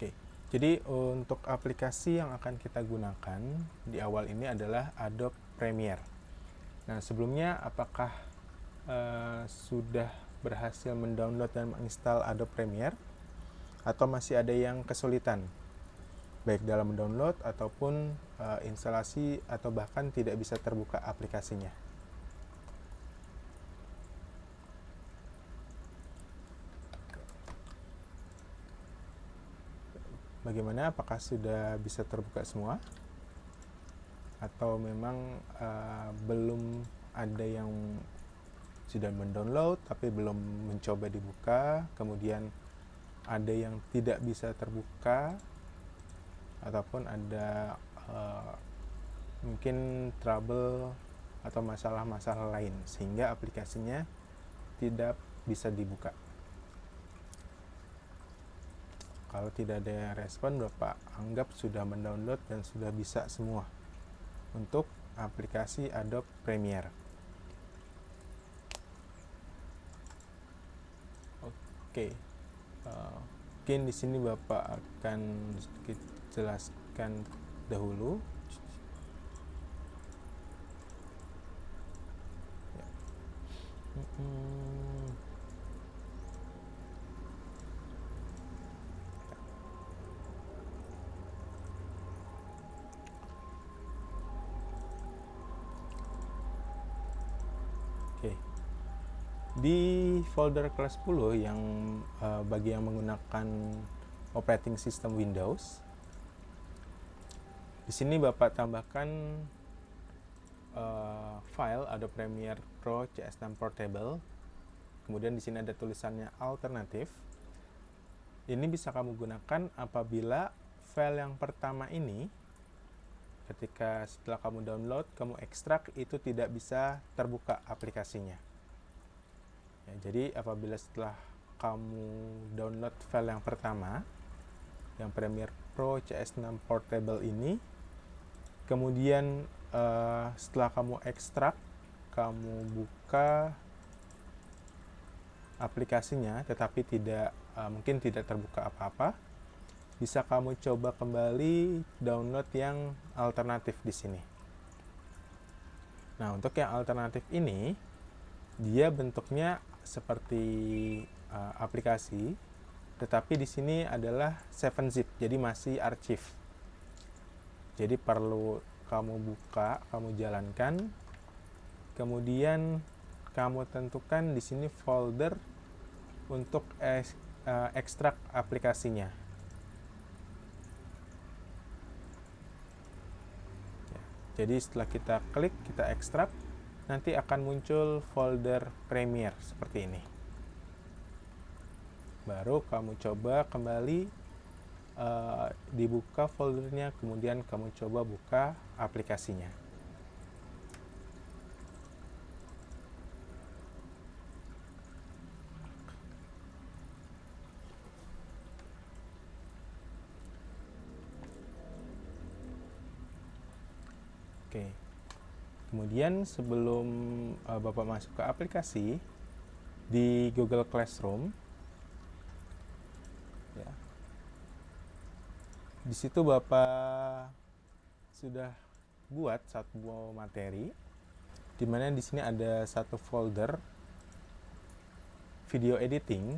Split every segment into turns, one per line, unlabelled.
Oke, jadi untuk aplikasi yang akan kita gunakan di awal ini adalah Adobe Premiere. Nah, sebelumnya apakah sudah berhasil mendownload dan menginstal Adobe Premiere atau masih ada yang kesulitan baik dalam mendownload ataupun instalasi atau bahkan tidak bisa terbuka aplikasinya? Bagaimana? Apakah sudah bisa terbuka semua? Atau memang belum ada yang sudah mendownload tapi belum mencoba dibuka, kemudian ada yang tidak bisa terbuka, ataupun ada mungkin trouble atau masalah-masalah lain sehingga aplikasinya tidak bisa dibuka. Kalau tidak ada respon, Bapak anggap sudah mendownload dan sudah bisa semua untuk aplikasi Adobe Premiere. Oke, mungkin di sini Bapak akan sedikit jelaskan dahulu. Ya. Oke. Di folder kelas 10 yang bagi yang menggunakan operating system Windows, di sini Bapak tambahkan file Adobe Premiere Pro CS6 Portable. Kemudian di sini ada tulisannya alternatif. Ini bisa kamu gunakan apabila file yang pertama ini ketika setelah kamu download, kamu ekstrak, itu tidak bisa terbuka aplikasinya. Ya, jadi apabila setelah kamu download file yang pertama, yang Premiere Pro CS6 Portable ini, kemudian setelah kamu ekstrak, kamu buka aplikasinya, tetapi mungkin tidak terbuka apa-apa, bisa kamu coba kembali download yang alternatif di sini. Nah, untuk yang alternatif ini, dia bentuknya seperti aplikasi, tetapi di sini adalah 7-zip, jadi masih archive. Jadi perlu kamu buka, kamu jalankan, kemudian kamu tentukan di sini folder untuk ekstrak aplikasinya. Jadi setelah kita klik, kita ekstrak, nanti akan muncul folder Premiere seperti ini. Baru kamu coba kembali dibuka foldernya, kemudian kamu coba buka aplikasinya. Oke. Kemudian sebelum Bapak masuk ke aplikasi di Google Classroom, ya, di situ Bapak sudah buat satu buah materi, di mana di sini ada satu folder video editing.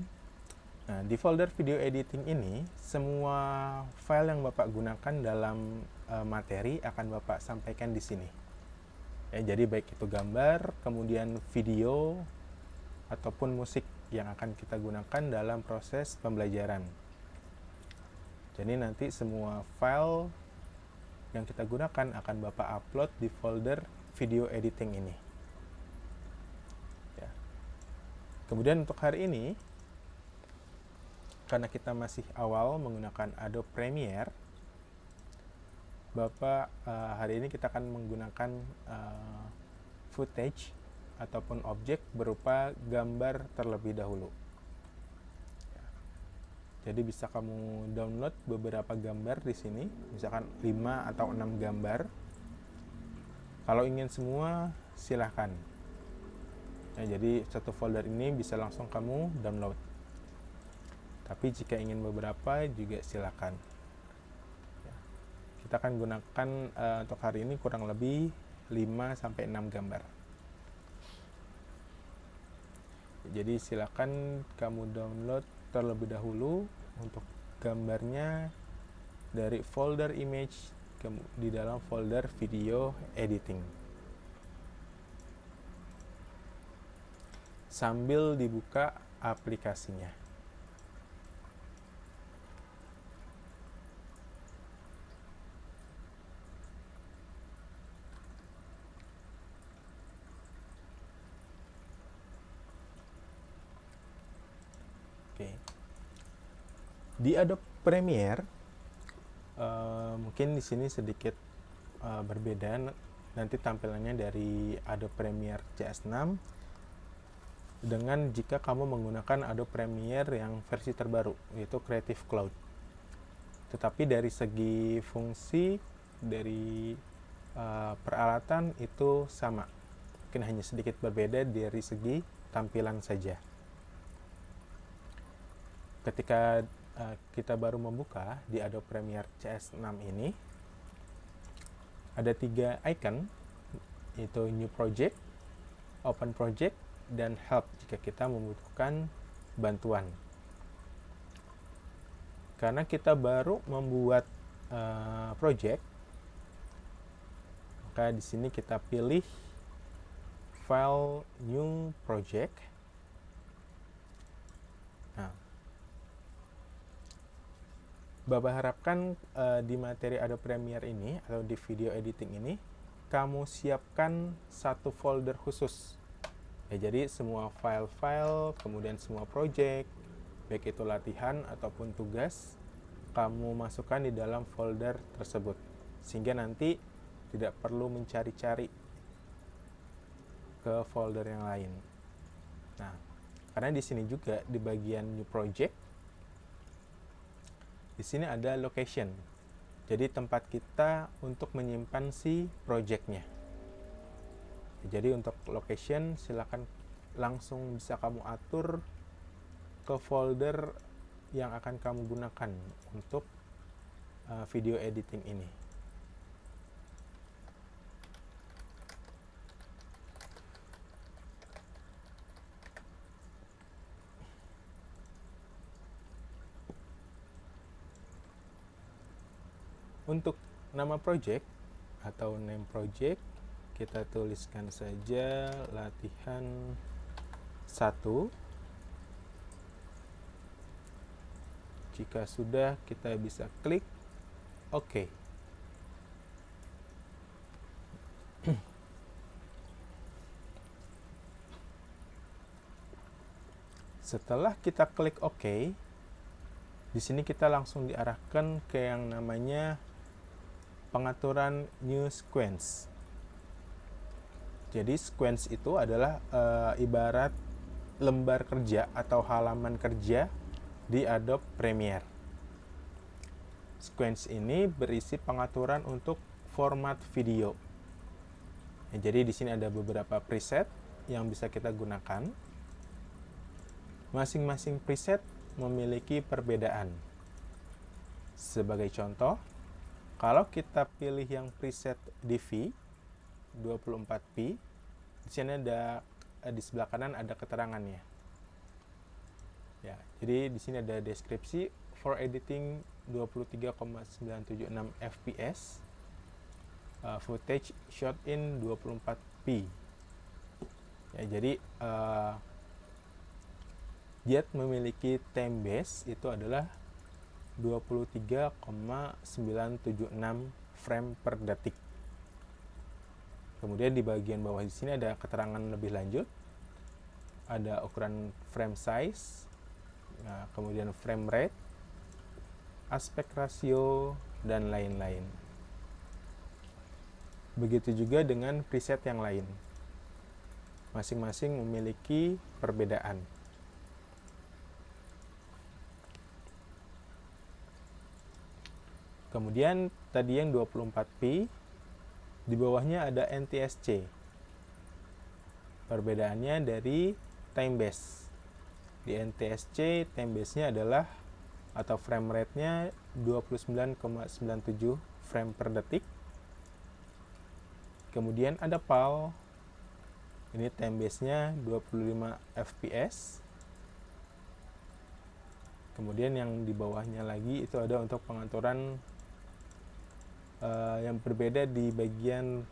Nah, di folder video editing ini, semua file yang Bapak gunakan dalam materi akan Bapak sampaikan di sini. Ya, jadi baik itu gambar, kemudian video, ataupun musik yang akan kita gunakan dalam proses pembelajaran. Jadi nanti semua file yang kita gunakan akan Bapak upload di folder video editing ini. Ya. Kemudian untuk hari ini, karena kita masih awal menggunakan Adobe Premiere, Bapak hari ini kita akan menggunakan footage ataupun objek berupa gambar terlebih dahulu. Ya. Jadi bisa kamu download beberapa gambar di sini, misalkan 5 atau 6 gambar. Kalau ingin semua, silahkan. Ya, jadi satu folder ini bisa langsung kamu download. Tapi jika ingin beberapa juga silakan. Ya. Kita akan gunakan untuk hari ini kurang lebih 5-6 gambar. Jadi silakan kamu download terlebih dahulu untuk gambarnya dari folder image di dalam folder video editing. Sambil dibuka aplikasinya. Oke. Di Adobe Premiere mungkin di sini sedikit berbeda nanti tampilannya dari Adobe Premiere CS6 dengan jika kamu menggunakan Adobe Premiere yang versi terbaru, yaitu Creative Cloud. Tetapi dari segi fungsi, dari peralatan itu sama, mungkin hanya sedikit berbeda dari segi tampilan saja. Ketika kita baru membuka di Adobe Premiere CS6 ini, ada 3 icon, yaitu New Project, Open Project, dan Help jika kita membutuhkan bantuan. Karena kita baru membuat project, maka di sini kita pilih File New Project. Nah, Bapak harapkan di materi Adobe Premiere ini atau di video editing ini kamu siapkan satu folder khusus. Ya, jadi semua file-file, kemudian semua project, baik itu latihan ataupun tugas, kamu masukkan di dalam folder tersebut. Sehingga nanti tidak perlu mencari-cari ke folder yang lain. Nah, karena di sini juga di bagian New Project, di sini ada location, jadi tempat kita untuk menyimpan si projectnya. Jadi untuk location silakan langsung bisa kamu atur ke folder yang akan kamu gunakan untuk video editing ini. Untuk nama project atau name project, kita tuliskan saja latihan 1. Jika sudah, kita bisa klik OK. Setelah kita klik OK, di sini kita langsung diarahkan ke yang namanya pengaturan new sequence. Jadi sequence itu adalah ibarat lembar kerja atau halaman kerja di Adobe Premiere. Sequence ini berisi pengaturan untuk format video. Ya, jadi di sini ada beberapa preset yang bisa kita gunakan. Masing-masing preset memiliki perbedaan. Sebagai contoh, kalau kita pilih yang preset DV 24p, di sini ada di sebelah kanan ada keterangannya. Ya, jadi di sini ada deskripsi for editing 23,976 fps, footage shot in 24p. Ya, jadi Jet memiliki time base itu adalah 23,976 frame per detik. Kemudian di bagian bawah di sini ada keterangan lebih lanjut. Ada ukuran frame size, nah, kemudian frame rate, aspek rasio, dan lain-lain. Begitu juga dengan preset yang lain. Masing-masing memiliki perbedaan. Kemudian tadi yang 24p, di bawahnya ada NTSC. Perbedaannya dari time base. Di NTSC, time base-nya adalah atau frame rate-nya 29,97 frame per detik. Kemudian ada PAL, ini time base-nya 25 fps. Kemudian yang di bawahnya lagi itu ada untuk pengaturan yang berbeda di bagian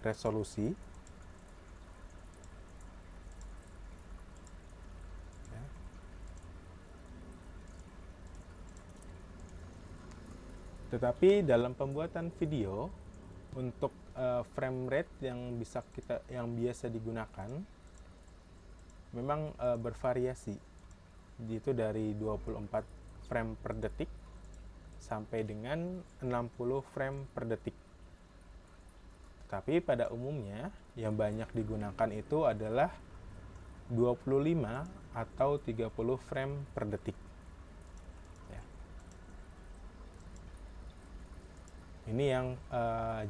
resolusi. Ya. Tetapi dalam pembuatan video untuk frame rate yang biasa digunakan memang bervariasi, itu dari 24 frame per detik sampai dengan 60 frame per detik. Tapi pada umumnya yang banyak digunakan itu adalah 25 atau 30 frame per detik. Ya. Ini yang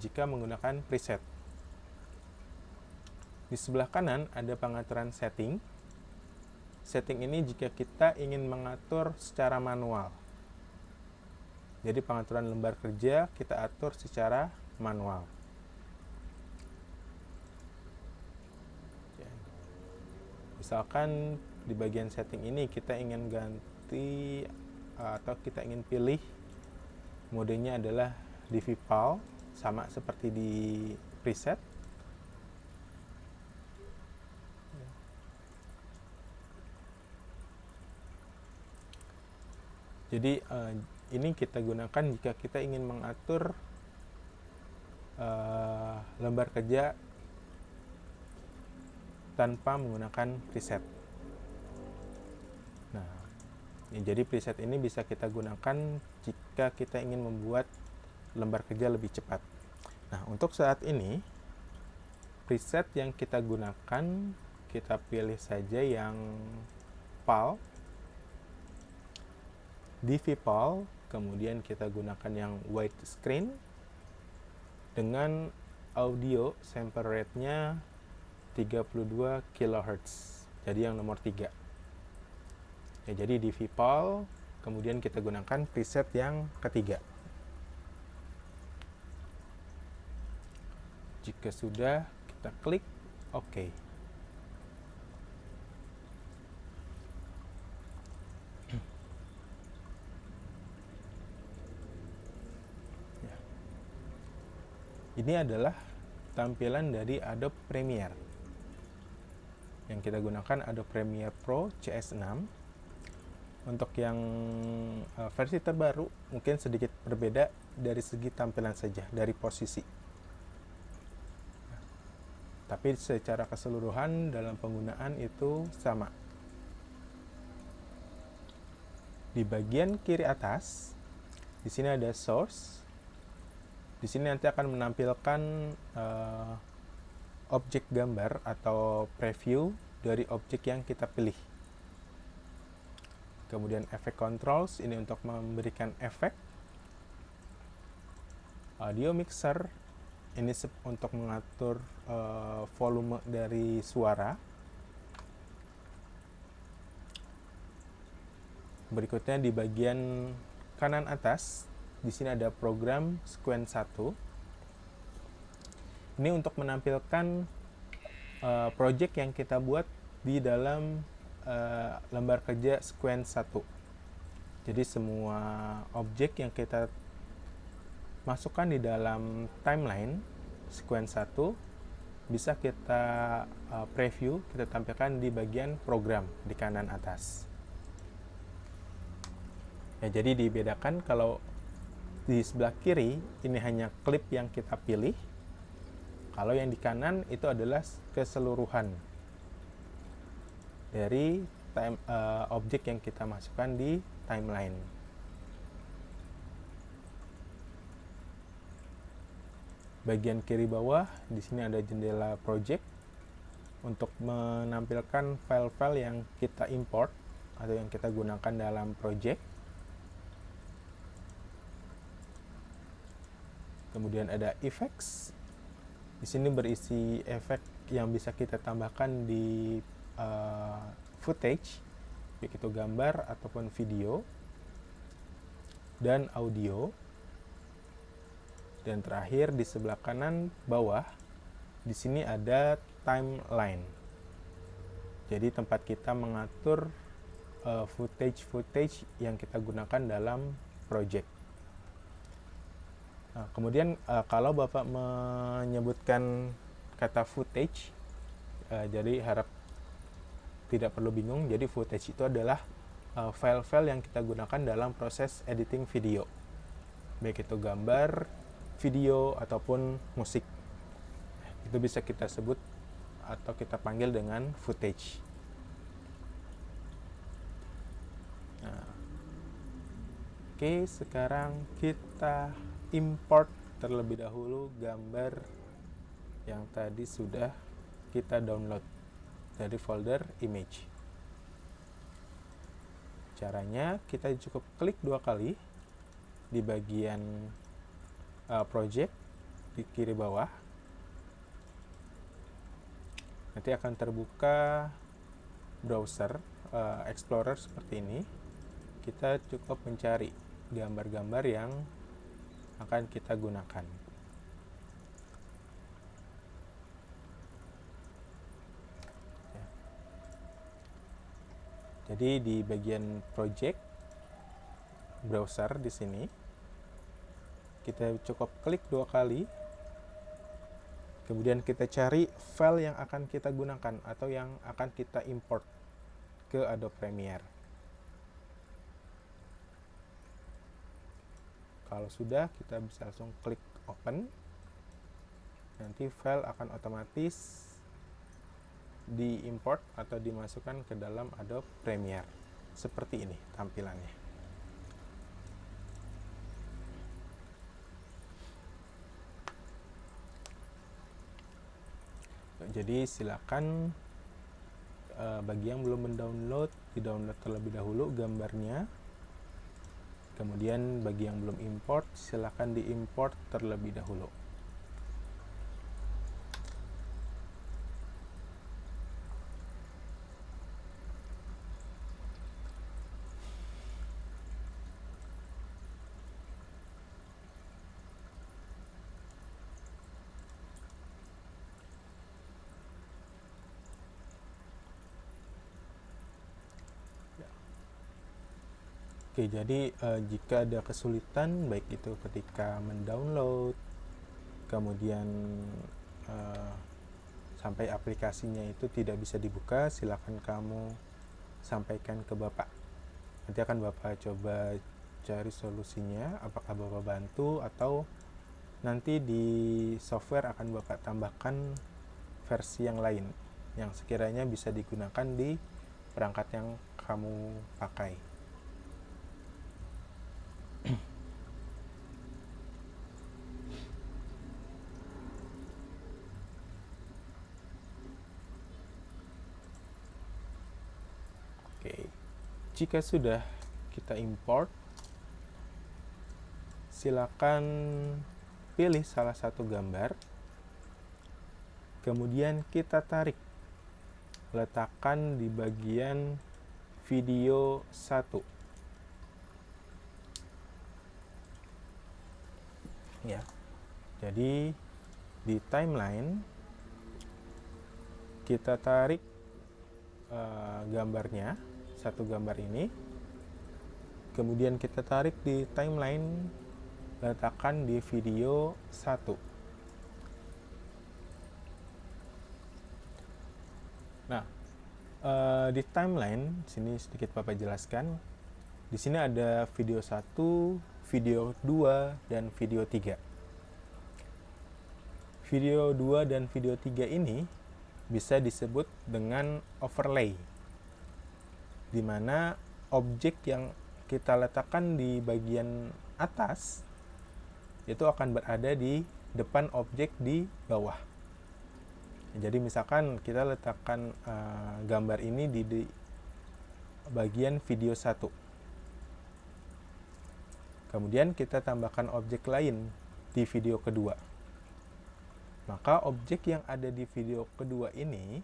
jika menggunakan preset. Di sebelah kanan ada pengaturan setting. Setting ini jika kita ingin mengatur secara manual. Jadi pengaturan lembar kerja kita atur secara manual. Misalkan di bagian setting ini kita ingin ganti atau kita ingin pilih modenya adalah DVPAL, sama seperti di preset. Jadi ini kita gunakan jika kita ingin mengatur lembar kerja tanpa menggunakan preset. Nah, jadi preset ini bisa kita gunakan jika kita ingin membuat lembar kerja lebih cepat. Nah, untuk saat ini preset yang kita gunakan, kita pilih saja yang PAL, DVPAL, kemudian kita gunakan yang widescreen dengan audio sample rate-nya 32 kHz. Jadi yang nomor 3. Ya, jadi DVPAL, kemudian kita gunakan preset yang ketiga. Jika sudah, kita klik OK. Ini adalah tampilan dari Adobe Premiere. Yang kita gunakan Adobe Premiere Pro CS6. Untuk yang versi terbaru mungkin sedikit berbeda dari segi tampilan saja, dari posisi. Tapi secara keseluruhan dalam penggunaan itu sama. Di bagian kiri atas, di sini ada source. Di sini nanti akan menampilkan objek gambar atau preview dari objek yang kita pilih. Kemudian efek controls, ini untuk memberikan efek. Audio mixer, ini untuk mengatur volume dari suara. Berikutnya di bagian kanan atas, di sini ada program sequence 1. Ini untuk menampilkan project yang kita buat di dalam lembar kerja sequence 1. Jadi semua objek yang kita masukkan di dalam timeline sequence 1 bisa kita preview, kita tampilkan di bagian program di kanan atas. Ya, jadi dibedakan kalau di sebelah kiri ini hanya klip yang kita pilih. Kalau yang di kanan itu adalah keseluruhan dari objek yang kita masukkan di timeline. Bagian kiri bawah di sini ada jendela project untuk menampilkan file-file yang kita import atau yang kita gunakan dalam project. Kemudian ada effects. Di sini berisi efek yang bisa kita tambahkan di footage, baik itu gambar ataupun video. dan audio. Dan terakhir di sebelah kanan bawah, di sini ada timeline. Jadi tempat kita mengatur footage yang kita gunakan dalam project. Nah, kemudian kalau Bapak menyebutkan kata footage, jadi harap tidak perlu bingung. Jadi footage itu adalah file-file yang kita gunakan dalam proses editing video, baik itu gambar, video, ataupun musik. Itu bisa kita sebut atau kita panggil dengan footage. Nah, oke, sekarang kita import terlebih dahulu gambar yang tadi sudah kita download dari folder image. Caranya kita cukup klik 2 kali di bagian project di kiri bawah. Nanti akan terbuka browser Explorer seperti ini. Kita cukup mencari gambar-gambar yang akan kita gunakan. Ya. Jadi di bagian project browser di sini kita cukup klik 2 kali. Kemudian kita cari file yang akan kita gunakan atau yang akan kita import ke Adobe Premiere. Kalau sudah, kita bisa langsung klik open. Nanti file akan otomatis diimport atau dimasukkan ke dalam Adobe Premiere. Seperti ini tampilannya. Jadi silakan bagi yang belum mendownload, di-download terlebih dahulu gambarnya. Kemudian bagi yang belum import, silakan diimport terlebih dahulu. Oke, jadi jika ada kesulitan, baik itu ketika mendownload, kemudian sampai aplikasinya itu tidak bisa dibuka, silakan kamu sampaikan ke Bapak. Nanti akan Bapak coba cari solusinya, apakah Bapak bantu atau nanti di software akan Bapak tambahkan versi yang lain yang sekiranya bisa digunakan di perangkat yang kamu pakai. Oke, jika sudah kita import, silakan pilih salah satu gambar, kemudian kita tarik, letakkan di bagian video 1. Ya, jadi di timeline kita tarik gambarnya, satu gambar ini, kemudian kita tarik di timeline, letakkan di video 1. Nah, di timeline sini sedikit Bapak jelaskan. Di sini ada video 1, video 2, dan video 3. Video 2 dan video 3 ini bisa disebut dengan overlay, di mana objek yang kita letakkan di bagian atas itu akan berada di depan objek di bawah. Jadi misalkan kita letakkan gambar ini di bagian video 1. Kemudian kita tambahkan objek lain di video kedua. Maka objek yang ada di video kedua ini,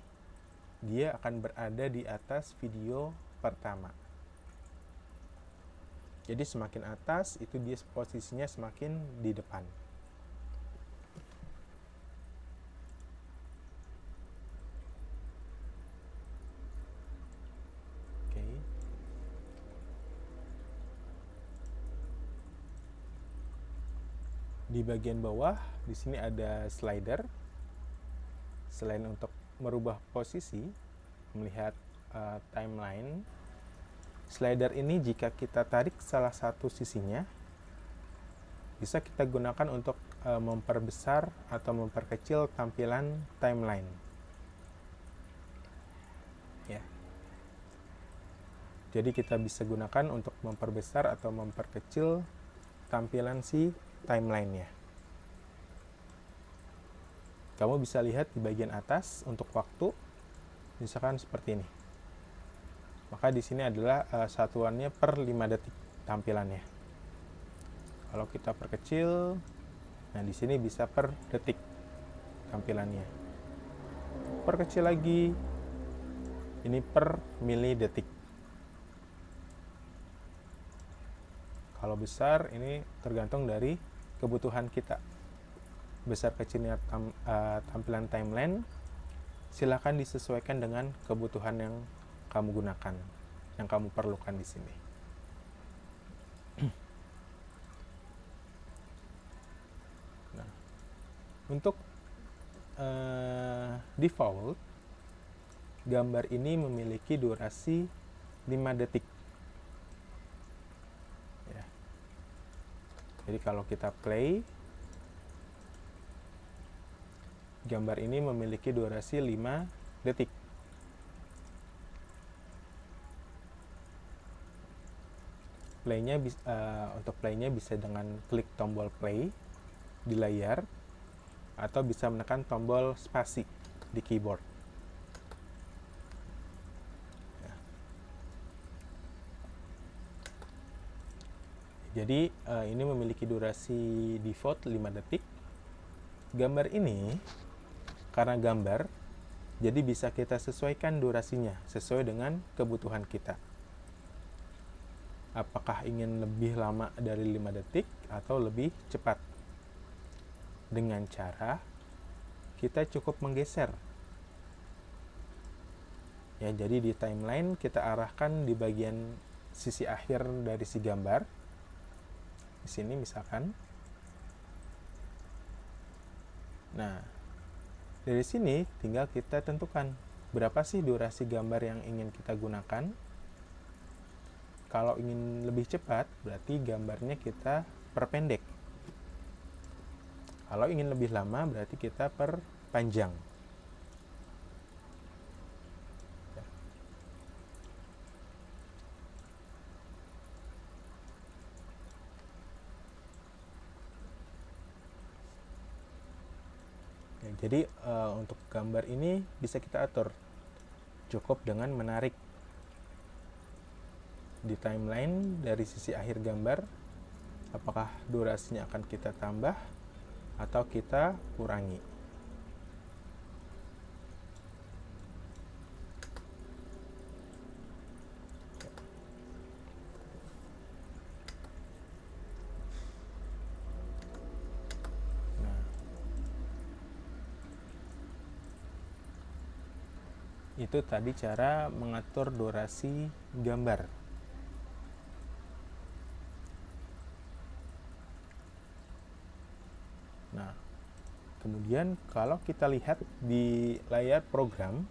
dia akan berada di atas video pertama. Jadi semakin atas itu dia posisinya semakin di depan. Oke. Di bagian bawah di sini ada slider. Selain untuk merubah posisi, melihat timeline, slider ini jika kita tarik salah satu sisinya, bisa kita gunakan untuk memperbesar atau memperkecil tampilan timeline. Ya. Jadi kita bisa gunakan untuk memperbesar atau memperkecil tampilan si timeline-nya. Kamu bisa lihat di bagian atas untuk waktu, misalkan seperti ini. Maka di sini adalah satuannya per 5 detik tampilannya. Kalau kita perkecil, nah di sini bisa per detik tampilannya. Perkecil lagi, ini per milidetik. Kalau besar, ini tergantung dari kebutuhan kita. Besar kecilnya tampilan timeline, silakan disesuaikan dengan kebutuhan yang kamu gunakan, yang kamu perlukan di sini. Nah, untuk default, gambar ini memiliki durasi 5 detik. Ya. Jadi kalau kita play, gambar ini memiliki durasi 5 detik. Untuk playnya bisa dengan klik tombol play di layar, atau bisa menekan tombol spasi di keyboard. Ya. Jadi ini memiliki durasi default 5 detik. Gambar ini karena gambar, jadi bisa kita sesuaikan durasinya sesuai dengan kebutuhan kita. Apakah ingin lebih lama dari 5 detik atau lebih cepat? Dengan cara kita cukup menggeser. Ya, jadi di timeline kita arahkan di bagian sisi akhir dari si gambar. Di sini misalkan. Nah, dari sini tinggal kita tentukan berapa sih durasi gambar yang ingin kita gunakan. Kalau ingin lebih cepat, berarti gambarnya kita perpendek. Kalau ingin lebih lama, berarti kita perpanjang. Jadi untuk gambar ini bisa kita atur, cukup dengan menarik di timeline dari sisi akhir gambar, apakah durasinya akan kita tambah atau kita kurangi. Itu tadi cara mengatur durasi gambar. Nah, kemudian kalau kita lihat di layar program,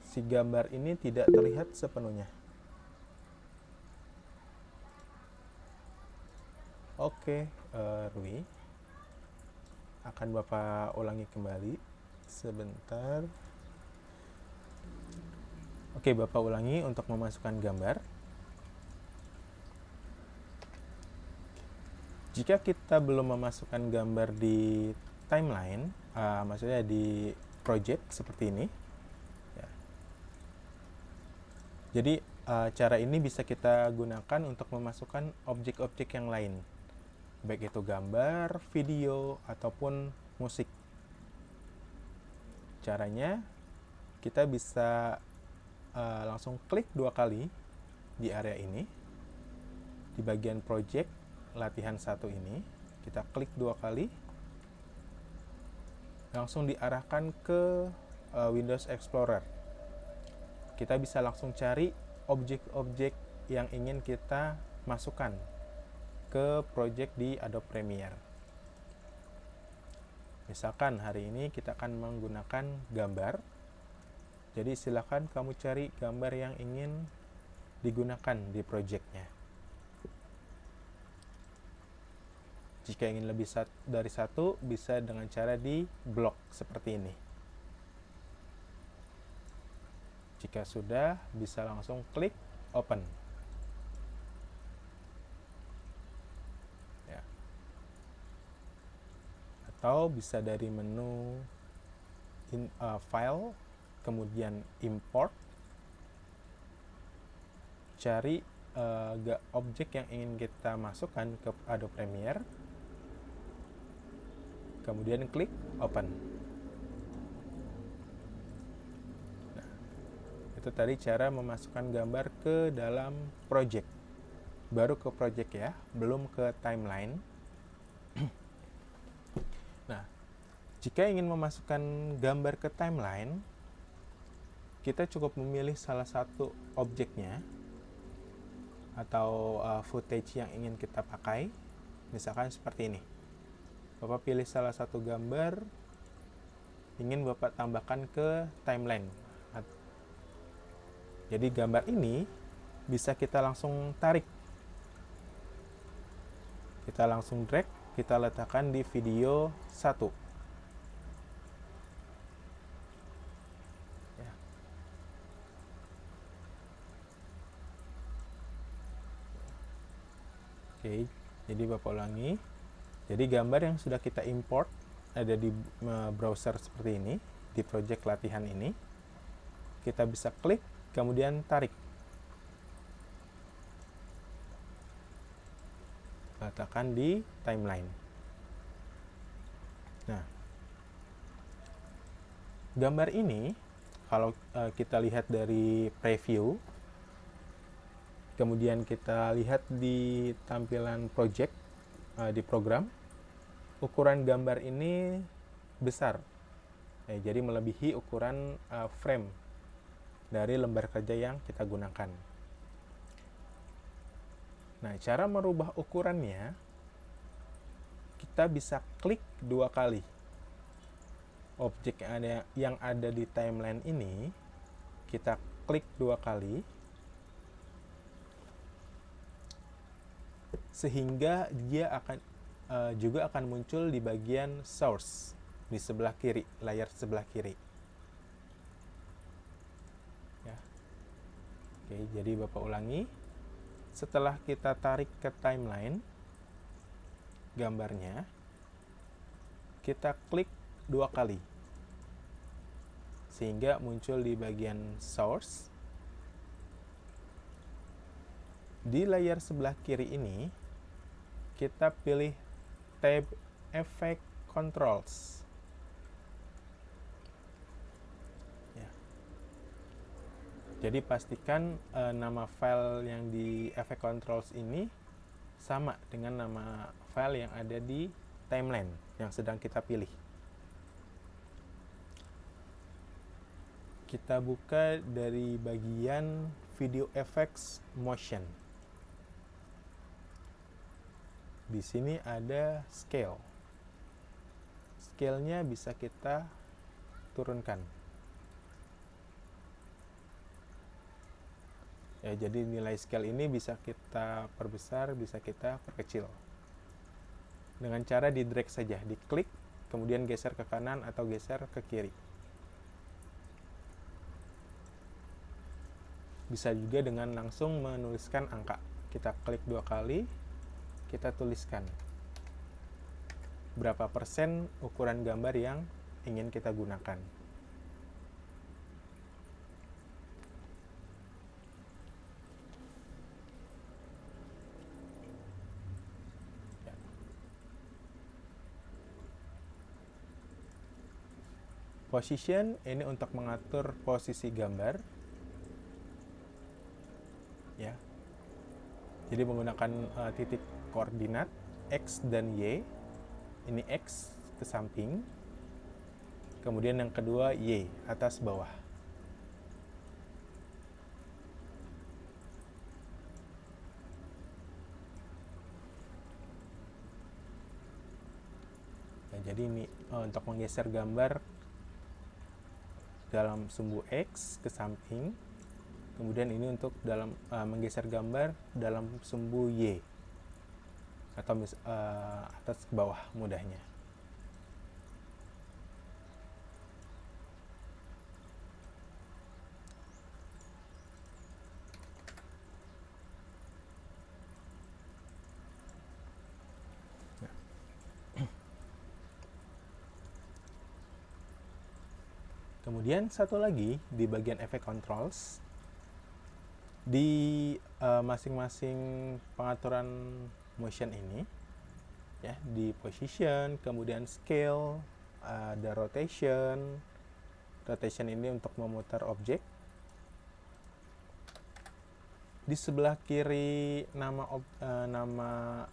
si gambar ini tidak terlihat sepenuhnya. Oke, Rui, akan Bapak ulangi kembali sebentar. Oke, Bapak ulangi untuk memasukkan gambar. Jika kita belum memasukkan gambar di timeline, maksudnya di project seperti ini, ya. Jadi cara ini bisa kita gunakan untuk memasukkan objek-objek yang lain, baik itu gambar, video, ataupun musik. Caranya, kita bisa langsung klik 2 kali di area ini. di bagian project latihan 1 ini, kita klik 2 kali, langsung diarahkan ke Windows Explorer. Kita bisa langsung cari objek-objek yang ingin kita masukkan ke project di Adobe Premiere. Misalkan hari ini kita akan menggunakan gambar, jadi silakan kamu cari gambar yang ingin digunakan di projectnya. Jika ingin lebih dari satu, bisa dengan cara di blok seperti ini. Jika sudah, bisa langsung klik open. Ya. Atau bisa dari menu file, kemudian import, cari objek yang ingin kita masukkan ke Adobe Premiere, kemudian klik open. Nah, itu tadi cara memasukkan gambar ke dalam project. Baru ke project ya, belum ke timeline. Nah, jika ingin memasukkan gambar ke timeline, kita cukup memilih salah satu objeknya atau footage yang ingin kita pakai. Misalkan seperti ini. Bapak pilih salah satu gambar, ingin Bapak tambahkan ke timeline. Jadi gambar ini bisa kita langsung tarik. Kita langsung drag, kita letakkan di video 1. Ya. Oke, jadi Bapak ulangi. Jadi gambar yang sudah kita import ada di browser seperti ini, di project latihan ini. Kita bisa klik, kemudian tarik. Letakkan di timeline. Nah, gambar ini, kalau kita lihat dari preview, kemudian kita lihat di tampilan project di program, ukuran gambar ini besar, jadi melebihi ukuran frame dari lembar kerja yang kita gunakan. Nah, cara merubah ukurannya, kita bisa klik 2 kali. Objek yang ada di timeline ini, kita klik 2 kali, sehingga dia juga akan muncul di bagian source di sebelah kiri, layar sebelah kiri. Ya. Oke, jadi Bapak ulangi. Setelah kita tarik ke timeline gambarnya, kita klik 2 kali sehingga muncul di bagian source. Di layar sebelah kiri ini kita pilih tab Effect Controls. Ya. Jadi pastikan nama file yang di Effect Controls ini sama dengan nama file yang ada di timeline yang sedang kita pilih. Kita buka dari bagian Video Effects Motion. Di sini ada scale. Scale-nya bisa kita turunkan. Ya, jadi nilai scale ini bisa kita perbesar, bisa kita perkecil. Dengan cara di drag saja, diklik, kemudian geser ke kanan atau geser ke kiri. Bisa juga dengan langsung menuliskan angka. Kita klik 2 kali, kita tuliskan berapa persen ukuran gambar yang ingin kita gunakan. Ya. Position ini untuk mengatur posisi gambar. Ya. Jadi menggunakan titik koordinat X dan Y. Ini X ke samping, kemudian yang kedua Y, atas bawah. Nah, jadi ini untuk menggeser gambar dalam sumbu X ke samping, kemudian ini untuk dalam menggeser gambar dalam sumbu Y atau atas ke bawah mudahnya. Kemudian satu lagi di bagian effect controls, di masing-masing pengaturan motion ini, ya, di position, kemudian scale, ada rotation. Rotation ini untuk memutar objek. Di sebelah kiri nama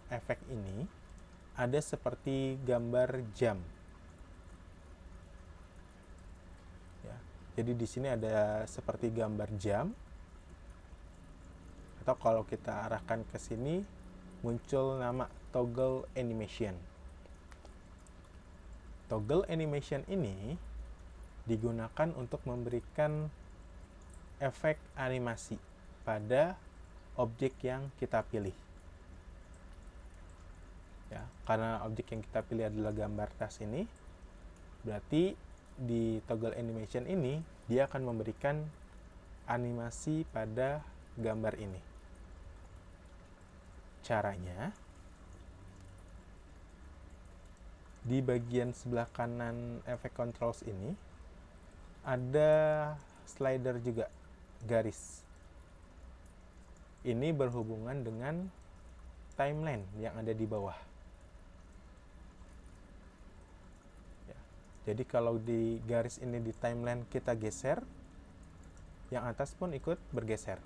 efek ini ada seperti gambar jam. Jadi di sini ada seperti gambar jam, atau kalau kita arahkan ke sini muncul nama toggle animation. Toggle animation ini digunakan untuk memberikan efek animasi pada objek yang kita pilih. Ya, karena objek yang kita pilih adalah gambar tas ini, berarti di toggle animation ini dia akan memberikan animasi pada gambar ini. Caranya, di bagian sebelah kanan effect controls ini ada slider juga, garis. Ini berhubungan dengan timeline yang ada di bawah. Jadi kalau di garis ini di timeline kita geser, yang atas pun ikut bergeser.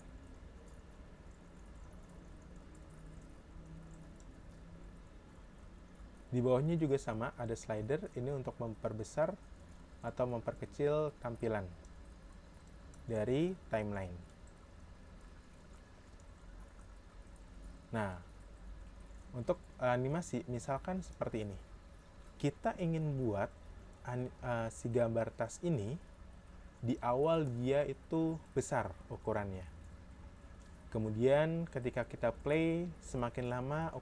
Di bawahnya juga sama, ada slider, ini untuk memperbesar atau memperkecil tampilan dari timeline. Nah, untuk animasi misalkan seperti ini. Kita ingin buat si gambar tas ini di awal dia itu besar ukurannya. Kemudian ketika kita play, semakin lama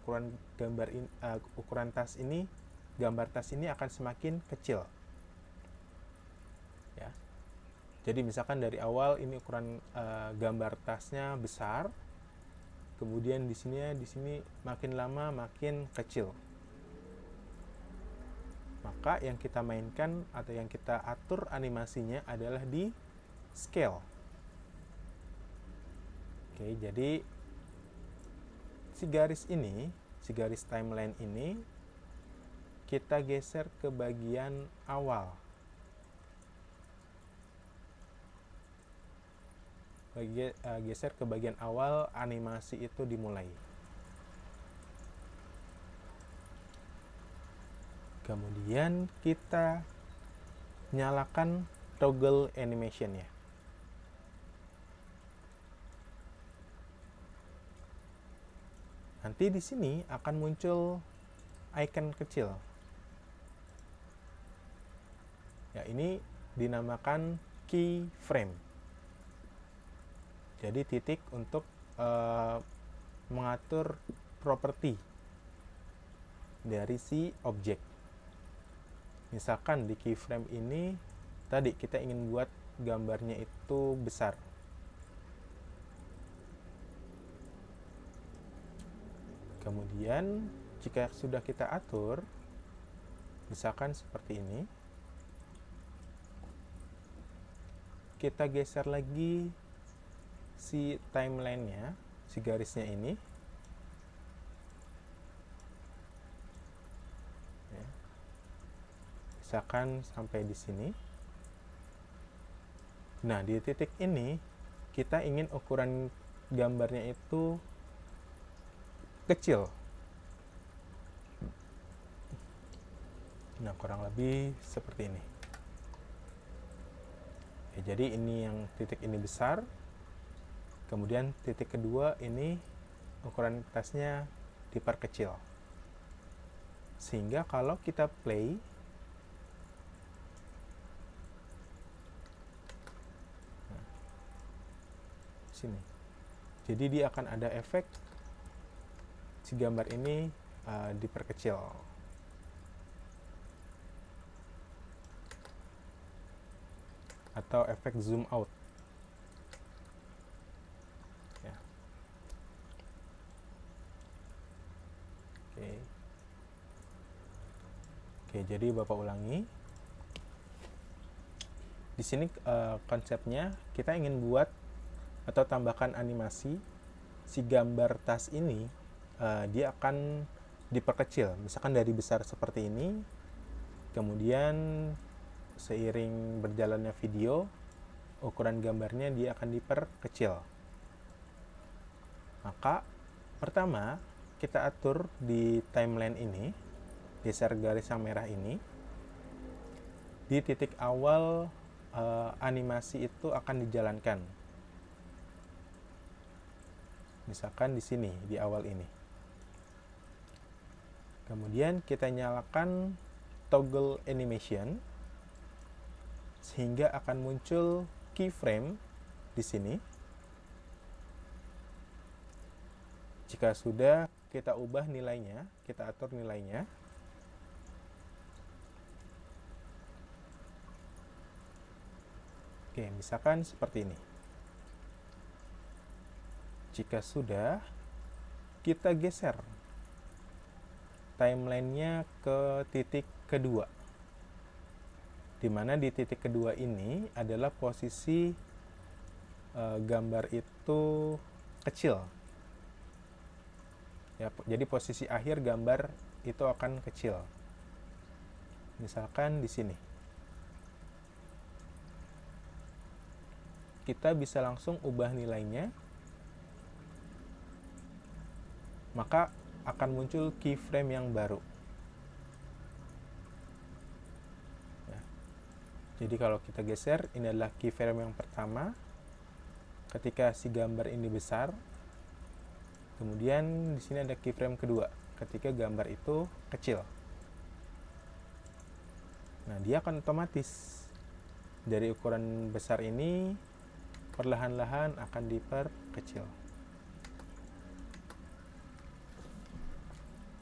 ukuran tas ini, gambar tas ini akan semakin kecil. Ya. Jadi misalkan dari awal ini ukuran gambar tasnya besar, kemudian di sini makin lama makin kecil. Maka yang kita mainkan atau yang kita atur animasinya adalah di scale. Oke, jadi si garis timeline ini kita geser ke bagian awal. Geser ke bagian awal animasi itu dimulai. Kemudian kita nyalakan toggle animation-nya. Nanti di sini akan muncul icon kecil. Ya, ini dinamakan keyframe. Jadi titik untuk mengatur properti dari si objek. Misalkan di keyframe ini tadi kita ingin buat gambarnya itu besar. Kemudian jika sudah kita atur, misalkan seperti ini, kita geser lagi si timeline-nya, si garisnya ini. Misalkan sampai di sini. Nah, di titik ini kita ingin ukuran gambarnya itu kecil. Nah, kurang lebih seperti ini. Ya, jadi ini yang titik ini besar, kemudian titik kedua ini ukuran kertasnya diperkecil. Sehingga kalau kita play, nah, sini. Jadi dia akan ada efek si gambar ini diperkecil. Atau efek zoom out. Ya. Oke, jadi Bapak ulangi. Di sini konsepnya kita ingin buat atau tambahkan animasi si gambar tas ini, dia akan diperkecil. Misalkan dari besar seperti ini, kemudian seiring berjalannya video, ukuran gambarnya dia akan diperkecil. Maka pertama kita atur di timeline ini, geser garis yang merah ini, di titik awal animasi itu akan dijalankan. Misalkan di sini, di awal ini. Kemudian kita nyalakan toggle animation, sehingga akan muncul keyframe di sini. Jika sudah, kita ubah nilainya, kita atur nilainya. Oke, misalkan seperti ini. Jika sudah, kita geser timelinenya ke titik kedua, di mana di titik kedua ini adalah posisi gambar itu kecil. Ya, jadi posisi akhir gambar itu akan kecil. Misalkan di sini. Kita bisa langsung ubah nilainya. Maka akan muncul keyframe yang baru. Ya. Jadi kalau kita geser, ini adalah keyframe yang pertama. Ketika si gambar ini besar, kemudian di sini ada keyframe kedua, ketika gambar itu kecil. Nah, dia akan otomatis dari ukuran besar ini perlahan-lahan akan diperkecil.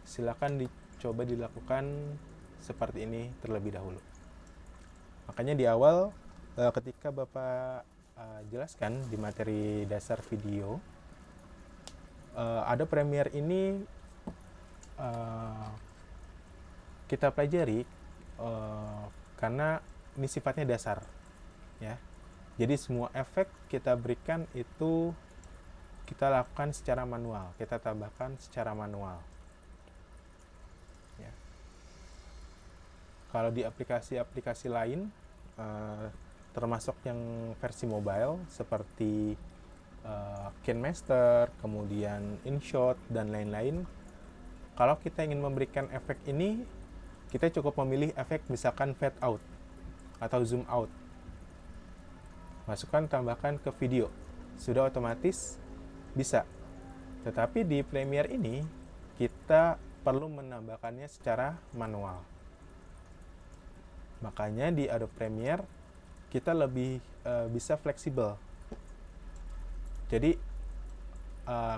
Silakan dicoba dilakukan seperti ini terlebih dahulu. Makanya di awal ketika Bapak jelaskan di materi dasar video, Adobe Premiere ini kita pelajari karena ini sifatnya dasar, ya. Jadi semua efek kita berikan itu kita lakukan secara manual, kita tambahkan secara manual. Ya. Kalau di aplikasi-aplikasi lain, termasuk yang versi mobile seperti KineMaster, kemudian InShot dan lain-lain, kalau kita ingin memberikan efek ini, kita cukup memilih efek misalkan fade out atau zoom out. Masukkan, tambahkan ke video, sudah otomatis bisa. Tetapi di Premiere ini kita perlu menambahkannya secara manual. Makanya di Adobe Premiere kita lebih bisa fleksibel. Jadi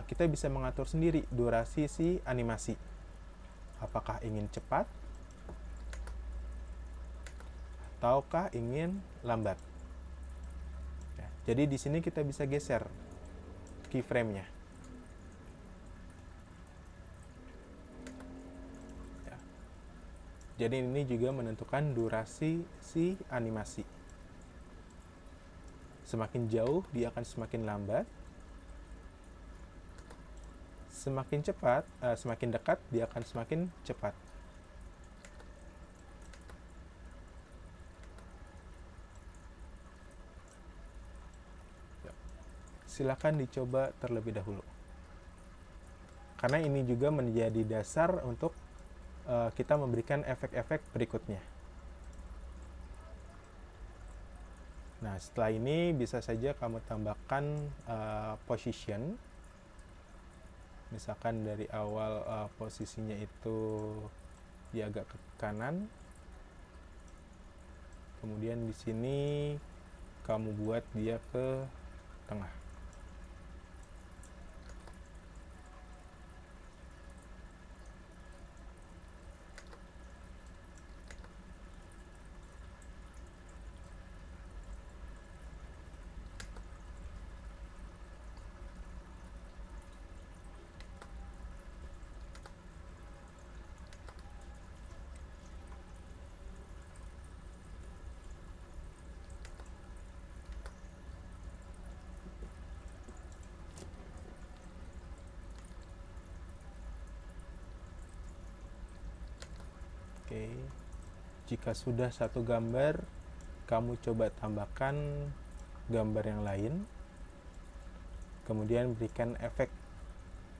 kita bisa mengatur sendiri durasi si animasi. Apakah ingin cepat ataukah ingin lambat. Ya, jadi di sini kita bisa geser keyframe-nya. Ya. Jadi ini juga menentukan durasi si animasi. Semakin jauh dia akan semakin lambat. Semakin cepat, semakin dekat dia akan semakin cepat. Silakan dicoba terlebih dahulu. karena ini juga menjadi dasar untuk kita memberikan efek-efek berikutnya. Nah, setelah ini bisa saja kamu tambahkan position. Misalkan dari awal posisinya itu dia agak ke kanan. Kemudian di sini kamu buat dia ke tengah. Oke, jika sudah satu gambar, kamu coba tambahkan gambar yang lain, kemudian berikan efek.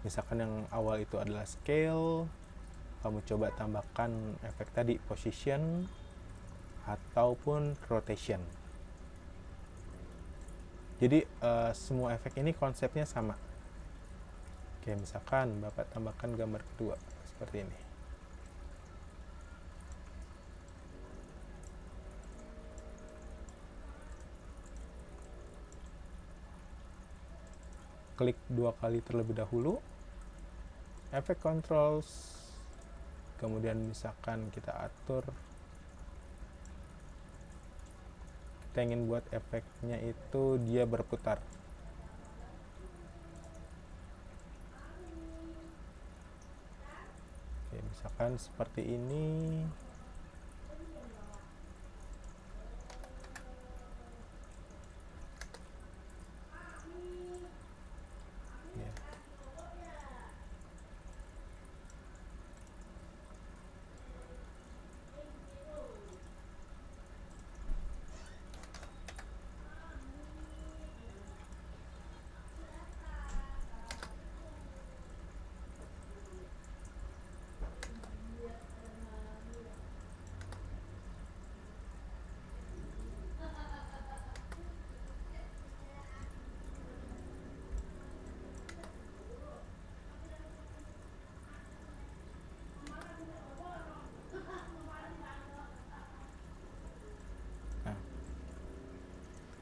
Misalkan yang awal itu adalah scale, kamu coba tambahkan efek tadi, position, ataupun rotation. Jadi semua efek ini konsepnya sama. Oke, misalkan Bapak tambahkan gambar kedua, seperti ini. Klik 2 kali terlebih dahulu, efek controls, kemudian misalkan kita atur, kita ingin buat efeknya itu dia berputar. Oke, misalkan seperti ini.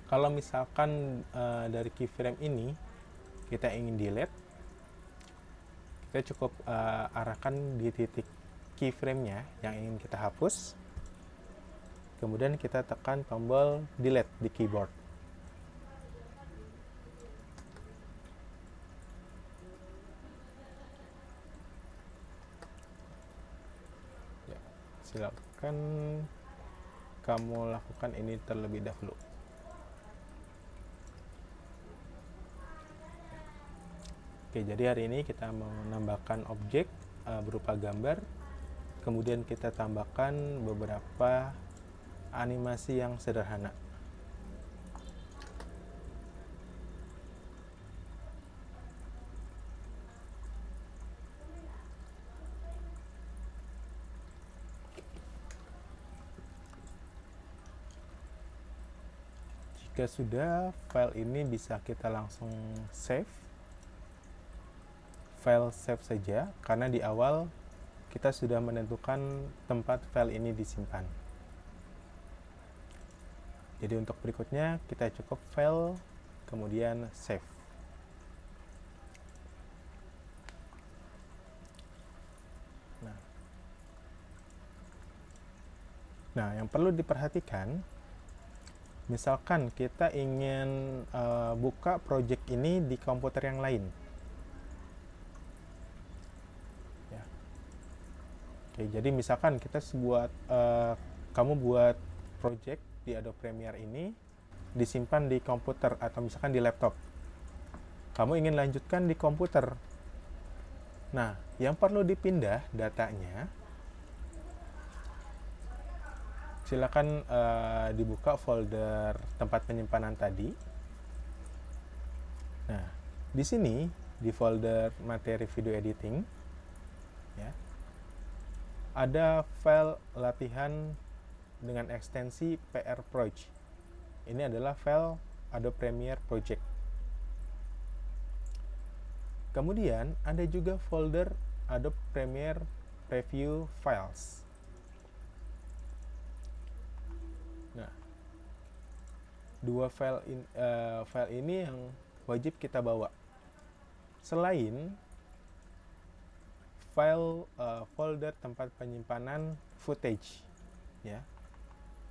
Kalau misalkan dari keyframe ini kita ingin delete, kita cukup arahkan di titik keyframe-nya yang ingin kita hapus. Kemudian kita tekan tombol delete di keyboard. Ya, silakan kamu lakukan ini terlebih dahulu. Oke, jadi hari ini kita mau menambahkan objek berupa gambar, kemudian kita tambahkan beberapa animasi yang sederhana. Jika sudah, file ini bisa kita langsung save. File save saja, karena di awal kita sudah menentukan tempat file ini disimpan. Jadi untuk berikutnya kita cukup file, kemudian save. Nah, yang perlu diperhatikan, misalkan kita ingin buka project ini di komputer yang lain. Oke, jadi misalkan kita kamu buat project di Adobe Premiere ini disimpan di komputer atau misalkan di laptop. Kamu ingin lanjutkan di komputer. Nah, yang perlu dipindah datanya, silakan dibuka folder tempat penyimpanan tadi. Nah, di sini di folder materi video editing, ya, ada file latihan dengan ekstensi PR Project. Ini adalah file Adobe Premiere Project. Kemudian ada juga folder Adobe Premiere Preview Files. Nah, dua file ini yang wajib kita bawa. Selain file folder tempat penyimpanan footage, ya.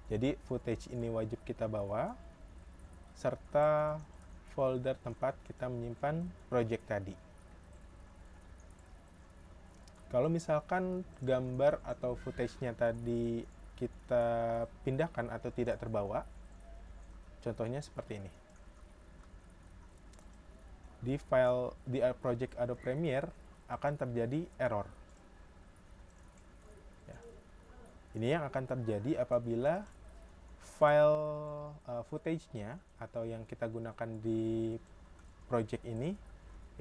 Jadi footage ini wajib kita bawa, serta folder tempat kita menyimpan project tadi. Kalau misalkan gambar atau footage-nya tadi kita pindahkan atau tidak terbawa, contohnya seperti ini. Di project Adobe Premiere akan terjadi error. Ya. Ini yang akan terjadi apabila file footage-nya atau yang kita gunakan di project ini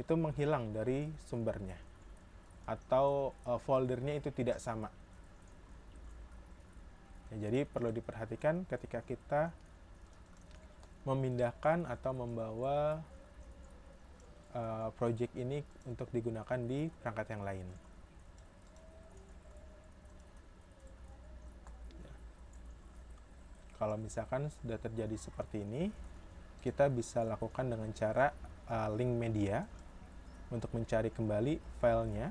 itu menghilang dari sumbernya, atau foldernya itu tidak sama. Ya, jadi perlu diperhatikan ketika kita memindahkan atau membawa project ini untuk digunakan di perangkat yang lain. Ya. Kalau misalkan sudah terjadi seperti ini, kita bisa lakukan dengan cara link media untuk mencari kembali filenya,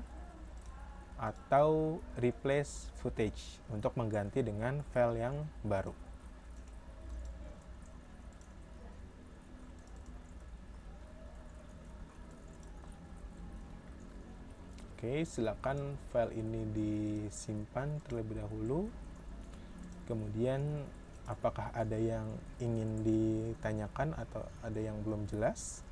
atau replace footage untuk mengganti dengan file yang baru. Oke, silakan file ini disimpan terlebih dahulu. Kemudian apakah ada yang ingin ditanyakan atau ada yang belum jelas?